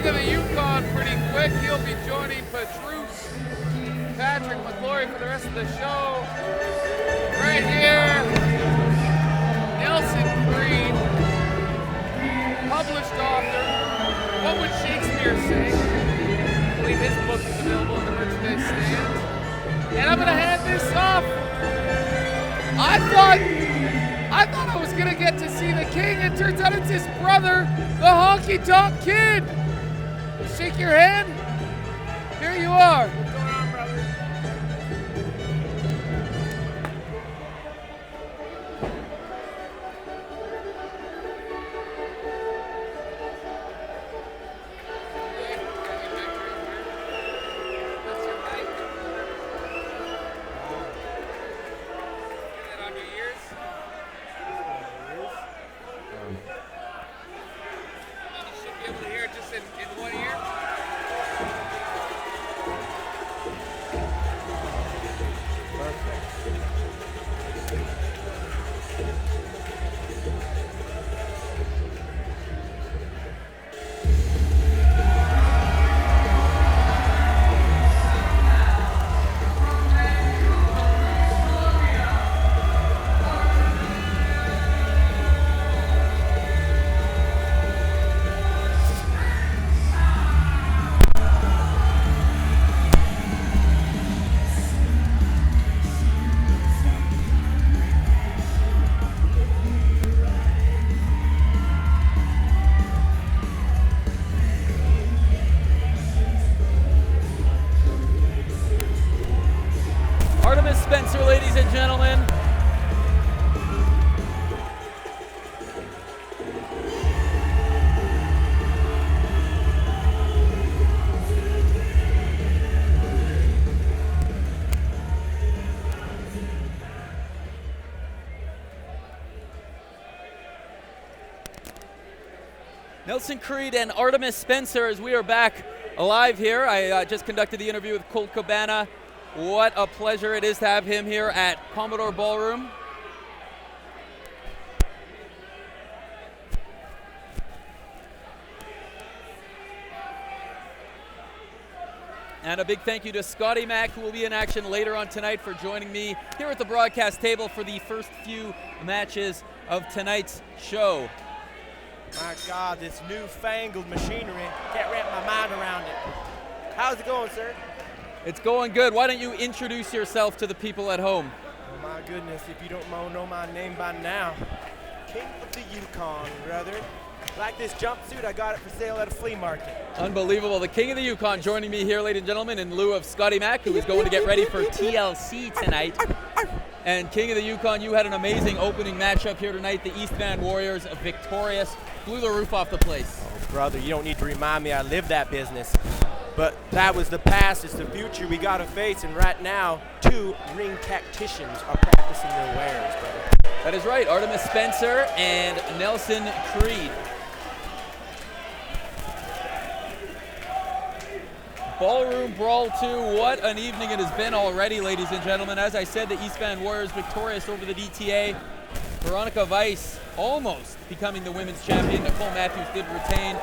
of the Yukon pretty quick. He'll be joining Patrice, Patrick McClory for the rest of the show. Right here, Nelson Creed, published author. What would Shakespeare say? I believe his book is available in the merchandise stand. And I'm gonna hand this off. I thought I was gonna get to see the king. It turns out it's his brother, the Honky Tonk Kid. Shake your hand. Here you are. What's going on, brother? Artemis Spencer, ladies and gentlemen. Nelson Creed and Artemis Spencer, as we are back alive here. I just conducted the interview with Colt Cabana. What a pleasure it is to have him here at Commodore Ballroom. And a big thank you to Scotty Mack, who will be in action later on tonight, for joining me here at the broadcast table for the first few matches of tonight's show. My God, this newfangled machinery. Can't wrap my mind around it. How's it going, sir? It's going good. Why don't you introduce yourself to the people at home? Oh my goodness, if you don't know my name by now. King of the Yukon, brother. Like this jumpsuit, I got it for sale at a flea market. Unbelievable. The King of the Yukon joining me here, ladies and gentlemen, in lieu of Scotty Mack, who is going to get ready for TLC tonight. And King of the Yukon, you had an amazing opening matchup here tonight. The East Van Warriors, victorious, blew the roof off the place. Oh, brother, you don't need to remind me I live that business. But that was the past, it's the future we gotta face, and right now, 2 ring tacticians are practicing their wares, brother. That is right, Artemis Spencer and Nelson Creed. Ballroom Brawl 2, what an evening it has been already, ladies and gentlemen. As I said, the East Van Warriors victorious over the DTA. Veronica Weiss almost becoming the women's champion. Nicole Matthews did retain.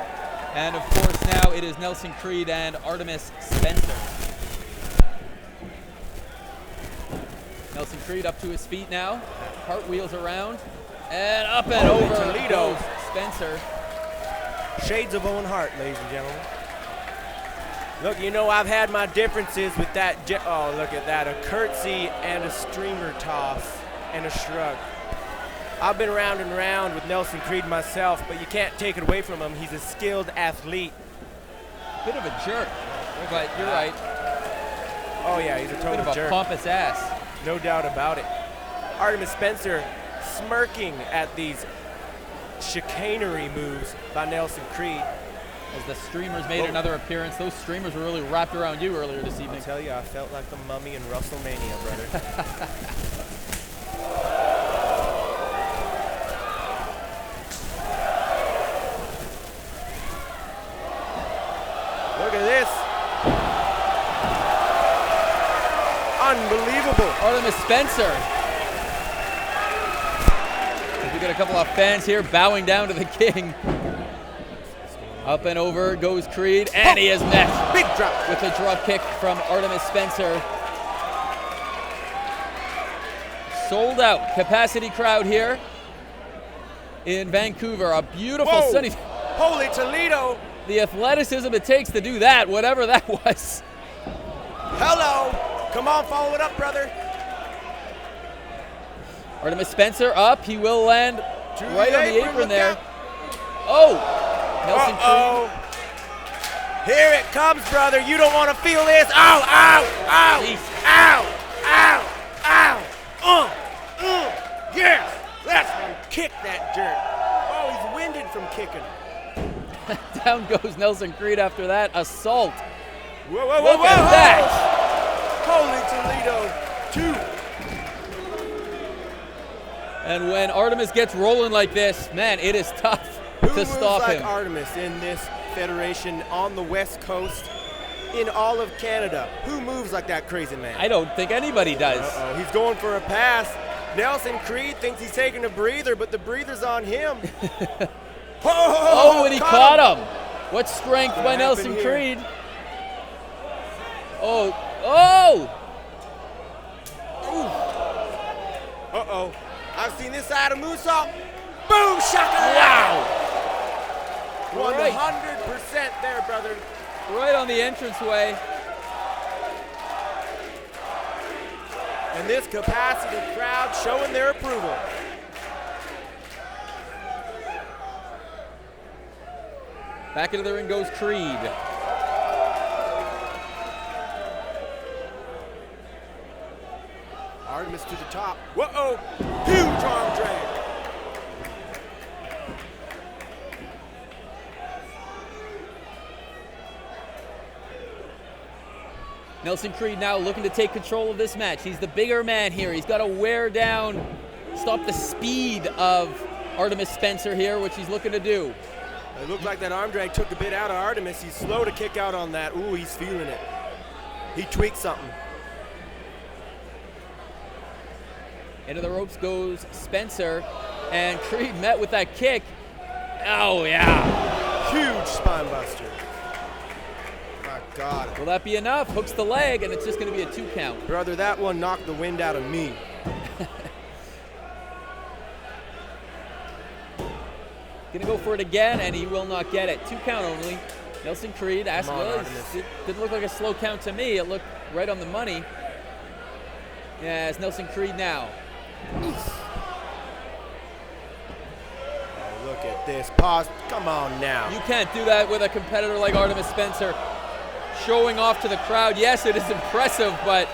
And of course now it is Nelson Creed and Artemis Spencer. Nelson Creed up to his feet now, cartwheels around, and up and over Toledo. goes Spencer. Shades of Owen Hart, ladies and gentlemen. Look, you know I've had my differences with that, oh look at that, a curtsy and a streamer toss and a shrug. I've been round and round with Nelson Creed myself, but you can't take it away from him. He's a skilled athlete. Bit of a jerk, but you're right. Oh yeah, he's a total Bit of a jerk. pompous ass. No doubt about it. Artemis Spencer smirking at these chicanery moves by Nelson Creed. As the streamers made another appearance. Those streamers were really wrapped around you earlier this evening. I tell you, I felt like the mummy in WrestleMania, brother. Look at this. Unbelievable. Artemis Spencer. We got a couple of fans here bowing down to the king. Up and over goes Creed, and he is met Big drop. with a drop kick from Artemis Spencer. Sold out capacity crowd here in Vancouver. A beautiful Whoa. sunny. Holy Toledo. The athleticism it takes to do that, whatever that was. Hello. Come on, follow it up, brother. Artemis Spencer up. He will land To right on the apron look there. out. Oh! Nelson Uh-oh. Here it comes, brother. You don't want to feel this. Ow, ow, ow, Jeez. ow, ow, ow. Yes. Let's kick that jerk. Oh, he's winded from kicking. Creed. Down goes Nelson Creed after that assault. Whoa, whoa, whoa, Look whoa. at that. Holy Toledo. 2. And when Artemis gets rolling like this, man, it is tough Who to moves stop like him. Artemis in this federation on the West Coast, in all of Canada? Who moves like that crazy man? I don't think anybody does. Uh-oh, he's going for a pass. Nelson Creed thinks he's taking a breather, but the breather's on him. Oh, and he caught him. What strength by What Nelson happened here? Creed. Oh, oh! Uh-oh. I've seen this side of Moonsault. Boom, shaka. Wow! 100% there, brother. Right on the entranceway. And this capacity crowd showing their approval. Back into the ring goes Creed. Artemis to the top. Whoa-oh. Huge arm drag. Nelson Creed now looking to take control of this match. He's the bigger man here. He's got to wear down, stop the speed of Artemis Spencer here, which he's looking to do. It looked like that arm drag took a bit out of Artemis. He's slow to kick out on that. Ooh, he's feeling it. He tweaked something. Into the ropes goes Spencer, and Creed met with that kick. Oh, yeah. Huge spine buster. My God. Will that be enough? Hooks the leg, and it's just going to be a 2 count. Brother, that one knocked the wind out of me. Gonna go for it again, and he will not get it. 2 count only. Nelson Creed asked, Come on, well, Artemis. it didn't look like a slow count to me. It looked right on the money. Yeah, it's Nelson Creed now. Oh, look at this. Pause. Come on now. You can't do that with a competitor like Artemis Spencer. Showing off to the crowd. Yes, it is impressive, but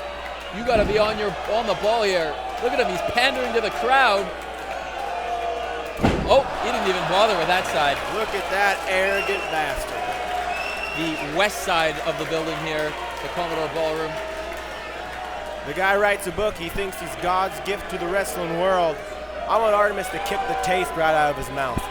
you got to be on the ball here. Look at him. He's pandering to the crowd. Oh, he didn't even bother with that side. Look at that arrogant bastard. The west side of the building here, the Commodore Ballroom. The guy writes a book. He thinks he's God's gift to the wrestling world. I want Artemis to kick the taste right out of his mouth.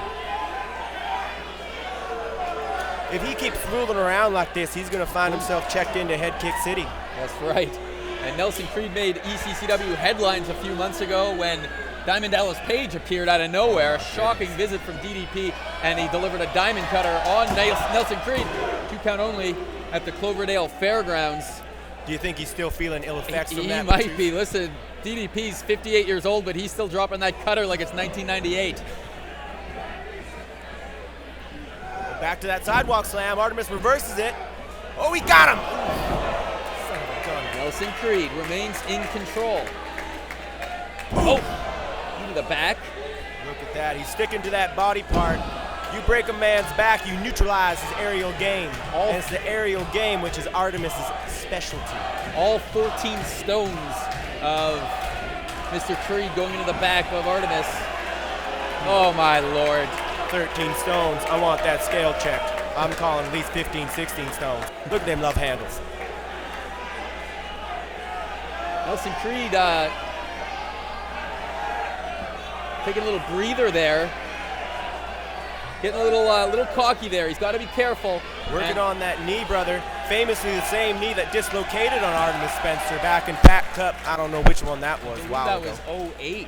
If he keeps fooling around like this, he's going to find himself checked into Head Kick City. That's right. And Nelson Creed made ECCW headlines a few months ago when Diamond Dallas Page appeared out of nowhere. A shocking visit from DDP, and he delivered a diamond cutter on Nelson Creed. 2 count only at the Cloverdale Fairgrounds. Do you think he's still feeling ill effects from that? He might be. Listen, DDP's 58 years old, but he's still dropping that cutter like it's 1998. Back to that sidewalk slam. Artemis reverses it. Oh, he got him! Son of a gun. Nelson Creed remains in control. Oh, into the back. Look at that. He's sticking to that body part. You break a man's back, you neutralize his aerial game. And it's the aerial game which is Artemis's specialty. All 14 stones of Mr. Creed going into the back of Artemis. Oh my Lord. 13 stones. I want that scale checked. I'm calling at least 15, 16 stones. Look at them love handles. Nelson Creed taking a little breather there. Getting a little cocky there. He's got to be careful. Working on that knee, brother. Famously the same knee that dislocated on Artemis Spencer back in Pac Cup. I don't know which one that was. Wow. That was 08.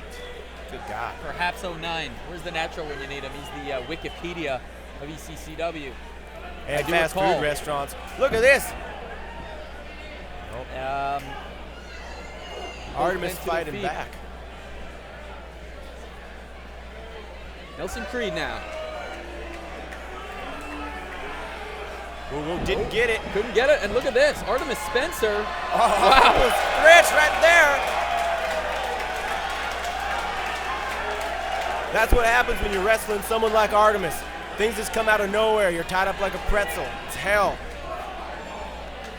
Good God. Perhaps 09. Where's the natural when you need him? He's the Wikipedia of ECCW. and fast food restaurants. Look at this. Artemis fighting back. Nelson Creed now. Whoa, didn't get it. Couldn't get it, and look at this. Artemis Spencer. Oh, wow. Stretch right there. That's what happens when you're wrestling someone like Artemis. Things just come out of nowhere. You're tied up like a pretzel. It's hell.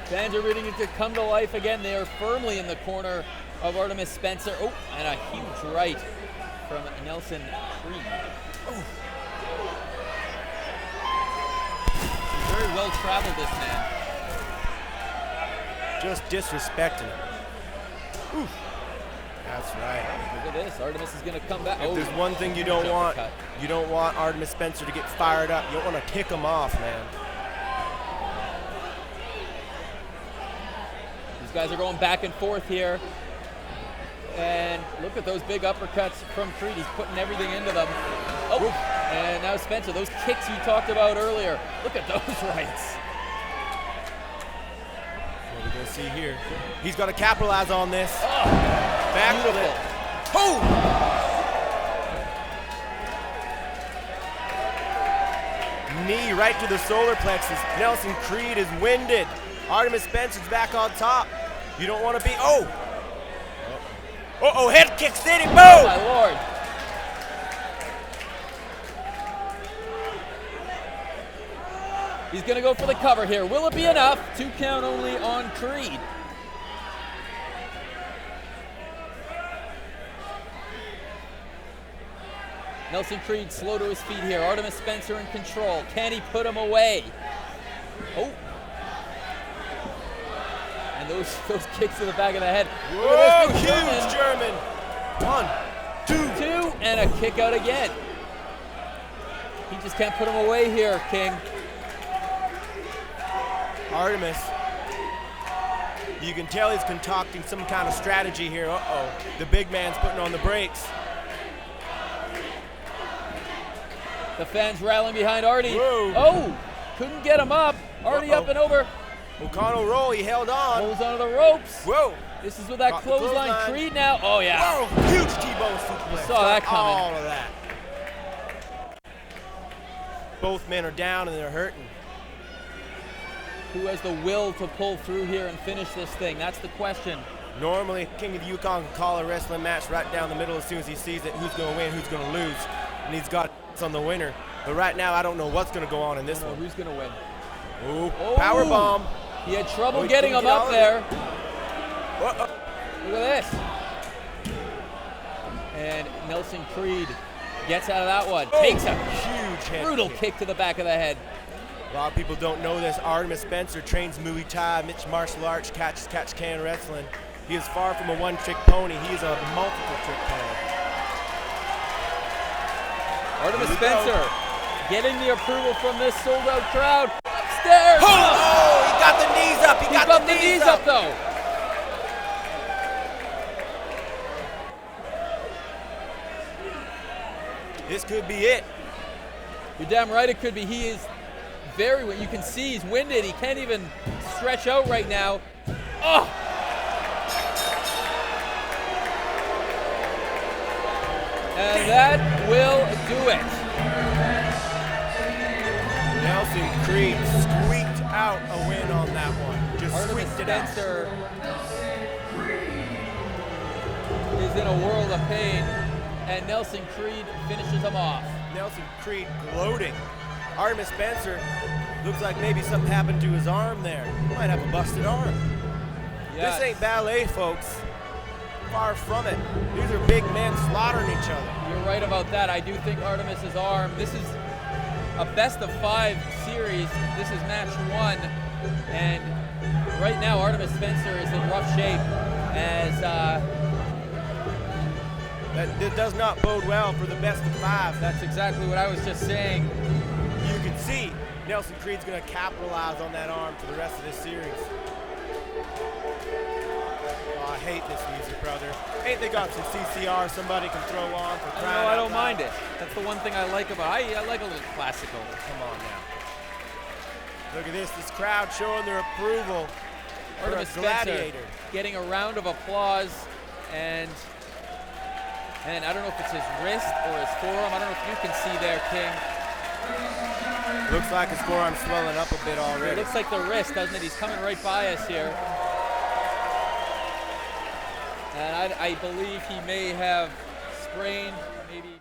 Fans are rooting it to come to life again. They are firmly in the corner of Artemis Spencer. Oh, and a huge right from Nelson Creed. Oh. Very well traveled, this man. Just disrespecting him. Oof. That's right. Look at this. Artemis is going to come back. If there's one thing you don't want Artemis Spencer to get fired up. You don't want to tick him off, man. These guys are going back and forth here. And look at those big uppercuts from Creed. He's putting everything into them. Oh, and now Spencer, those kicks you talked about earlier. Look at those rights. What are we going to see here? He's got to capitalize on this. Oh, back with it. Oh! Knee right to the solar plexus. Nelson Creed is winded. Artemis Spencer's back on top. You don't want to be. Oh! Uh-oh, head kick city, boom! Oh, my Lord. He's going to go for the cover here. Will it be enough? 2 count only on Creed. Nelson Creed slow to his feet here. Artemis Spencer in control. Can he put him away? Oh. And those kicks to the back of the head. Whoa, huge German. 1, 2, and a kick out again. He just can't put him away here, King. Artemis, you can tell he's concocting some kind of strategy here. Uh-oh, the big man's putting on the brakes. The fans rallying behind Artie. Whoa. Oh, couldn't get him up. Artie up and over. O'Connell roll, he held on. Holds onto the ropes. Whoa. This is with that clothesline. Creed now. Oh, yeah. Whoa, huge T-bone suplex. You saw that coming. All of that. Both men are down and they're hurting. Who has the will to pull through here and finish this thing? That's the question. Normally, King of the Yukon can call a wrestling match right down the middle as soon as he sees it, who's going to win, who's going to lose. And he's got on the winner. But right now, I don't know what's going to go on in this one. Who's going to win? Ooh, power bomb. He had trouble getting him up there. Look at this. And Nelson Creed gets out of that one. Takes a huge head brutal kick to the back of the head. A lot of people don't know this. Artemis Spencer trains Muay Thai, mixed martial arts, catch-can wrestling. He is far from a one-trick pony. He is a multiple-trick pony. Artemis Spencer getting the approval from this sold-out crowd. Upstairs. Oh, he got the knees up. He got the knees up, though. This could be it. You're damn right it could be. He is very, you can see he's winded. He can't even stretch out right now. Oh! And that will do it. Nelson Creed squeaked out a win on that one. Just Artemis squeaked it out. Spencer is in a world of pain, and Nelson Creed finishes him off. Nelson Creed gloating. Artemis Spencer looks like maybe something happened to his arm there. He might have a busted arm. Yes. This ain't ballet, folks. Far from it. These are big men slaughtering each other. You're right about that. I do think Artemis's arm, this is a best of 5 series. This is match 1. And right now, Artemis Spencer is in rough shape as that does not bode well for the best of 5. That's exactly what I was just saying. You can see Nelson Creed's going to capitalize on that arm for the rest of this series. Oh, I hate this music, brother. Ain't they got some CCR somebody can throw on for crying out I don't loud? mind it. That's the one thing I like about it. I like a little classical. Come on now. Look at this crowd showing their approval for a Artemis Spencer gladiator. getting a round of applause, and I don't know if it's his wrist or his forearm. I don't know if you can see there, King. Looks like his forearm's swelling up a bit It already. looks like the wrist, doesn't it? He's coming right by us here. And I believe he may have sprained, maybe